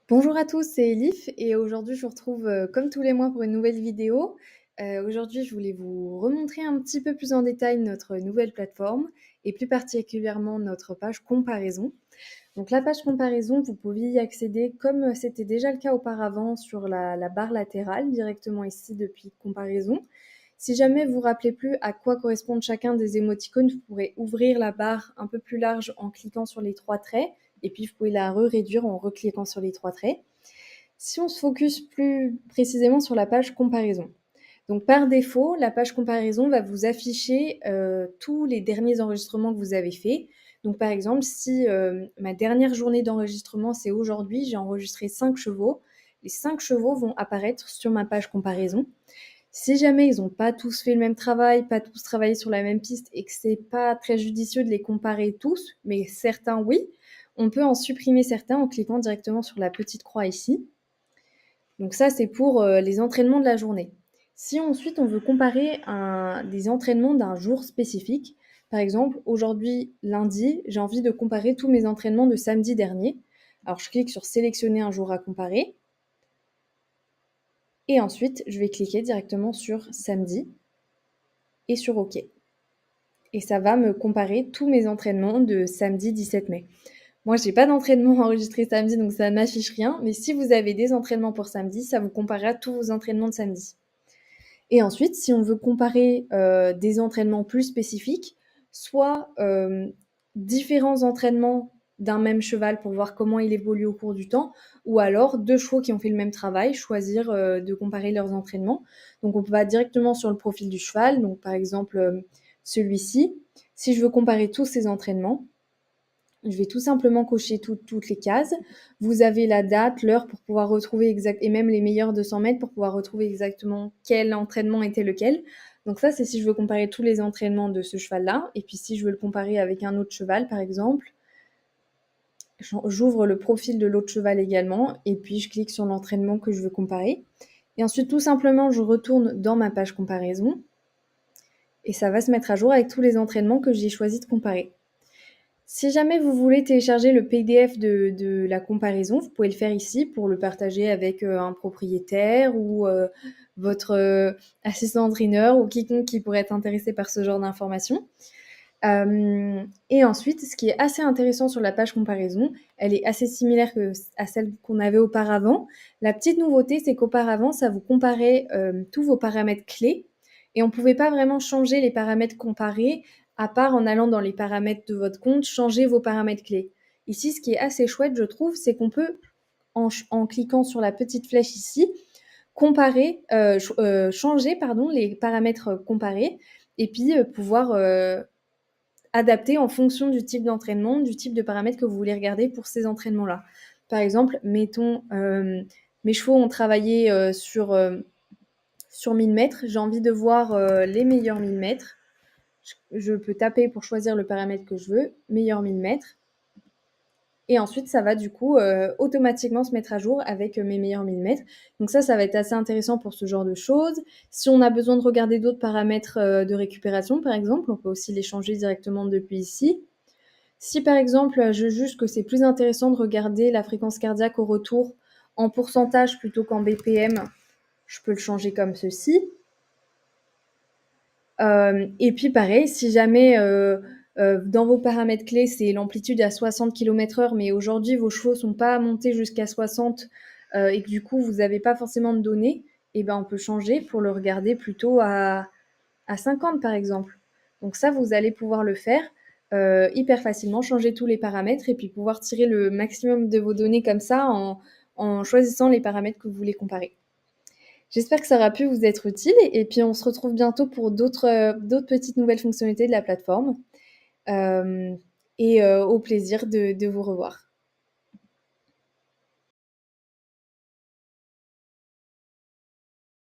Bonjour à tous, c'est Elif et aujourd'hui je vous retrouve comme tous les mois pour une nouvelle vidéo. Aujourd'hui je voulais vous remontrer un petit peu plus en détail notre nouvelle plateforme et plus particulièrement notre page comparaison. Donc la page comparaison, vous pouvez y accéder comme c'était déjà le cas auparavant sur la barre latérale directement ici depuis comparaison. Si jamais vous ne vous rappelez plus à quoi correspondent chacun des émoticônes, vous pourrez ouvrir la barre un peu plus large en cliquant sur les trois traits et puis vous pouvez la réduire en recliquant sur les trois traits. Si on se focus plus précisément sur la page comparaison, donc par défaut, la page comparaison va vous afficher tous les derniers enregistrements que vous avez faits. Donc par exemple, si ma dernière journée d'enregistrement c'est aujourd'hui, j'ai enregistré 5 chevaux, les 5 chevaux vont apparaître sur ma page comparaison. Si jamais ils n'ont pas tous fait le même travail, pas tous travaillé sur la même piste et que c'est pas très judicieux de les comparer tous, mais certains oui, on peut en supprimer certains en cliquant directement sur la petite croix ici. Donc ça, c'est pour les entraînements de la journée. Si ensuite on veut comparer des entraînements d'un jour spécifique, par exemple, aujourd'hui, lundi, j'ai envie de comparer tous mes entraînements de samedi dernier. Alors je clique sur sélectionner un jour à comparer. Et ensuite, je vais cliquer directement sur samedi et sur OK. Et ça va me comparer tous mes entraînements de samedi 17 mai. Moi, j'ai pas d'entraînement enregistré samedi, donc ça ne m'affiche rien. Mais si vous avez des entraînements pour samedi, ça vous comparera tous vos entraînements de samedi. Et ensuite, si on veut comparer des entraînements plus spécifiques, soit différents entraînements d'un même cheval pour voir comment il évolue au cours du temps, ou alors deux chevaux qui ont fait le même travail, choisir de comparer leurs entraînements. Donc on va directement sur le profil du cheval, donc par exemple celui-ci. Si je veux comparer tous ces entraînements, je vais tout simplement cocher toutes les cases. Vous avez la date, l'heure pour pouvoir retrouver et même les meilleurs 200 mètres pour pouvoir retrouver exactement quel entraînement était lequel. Donc ça, c'est si je veux comparer tous les entraînements de ce cheval-là. Et puis si je veux le comparer avec un autre cheval, par exemple, j'ouvre le profil de l'autre cheval également. Et puis je clique sur l'entraînement que je veux comparer. Et ensuite, tout simplement, je retourne dans ma page comparaison. Et ça va se mettre à jour avec tous les entraînements que j'ai choisi de comparer. Si jamais vous voulez télécharger le PDF de la comparaison, vous pouvez le faire ici pour le partager avec un propriétaire ou votre assistant entraîneur ou quiconque qui pourrait être intéressé par ce genre d'informations. Et ensuite, ce qui est assez intéressant sur la page comparaison, elle est assez similaire à celle qu'on avait auparavant. La petite nouveauté, c'est qu'auparavant, ça vous comparait tous vos paramètres clés et on ne pouvait pas vraiment changer les paramètres comparés à part en allant dans les paramètres de votre compte, changer vos paramètres clés. Ici, ce qui est assez chouette, je trouve, c'est qu'on peut, en cliquant sur la petite flèche ici, changer les paramètres comparés et puis pouvoir adapter en fonction du type d'entraînement, du type de paramètres que vous voulez regarder pour ces entraînements-là. Par exemple, mettons, mes chevaux ont travaillé sur 1000 mètres, j'ai envie de voir les meilleurs 1000 mètres. Je peux taper pour choisir le paramètre que je veux, meilleur 1000 mètres. Et ensuite, ça va du coup automatiquement se mettre à jour avec mes meilleurs 1000 mètres. Donc ça va être assez intéressant pour ce genre de choses. Si on a besoin de regarder d'autres paramètres de récupération, par exemple, on peut aussi les changer directement depuis ici. Si par exemple, je juge que c'est plus intéressant de regarder la fréquence cardiaque au retour en pourcentage plutôt qu'en BPM, je peux le changer comme ceci. Et puis pareil, si jamais dans vos paramètres clés, c'est l'amplitude à 60 km/h, mais aujourd'hui vos chevaux sont pas montés jusqu'à 60 et que du coup vous n'avez pas forcément de données, et ben on peut changer pour le regarder plutôt à 50 par exemple. Donc ça, vous allez pouvoir le faire hyper facilement, changer tous les paramètres et puis pouvoir tirer le maximum de vos données comme ça en choisissant les paramètres que vous voulez comparer. J'espère que ça aura pu vous être utile et puis on se retrouve bientôt pour d'autres petites nouvelles fonctionnalités de la plateforme. Au plaisir de vous revoir.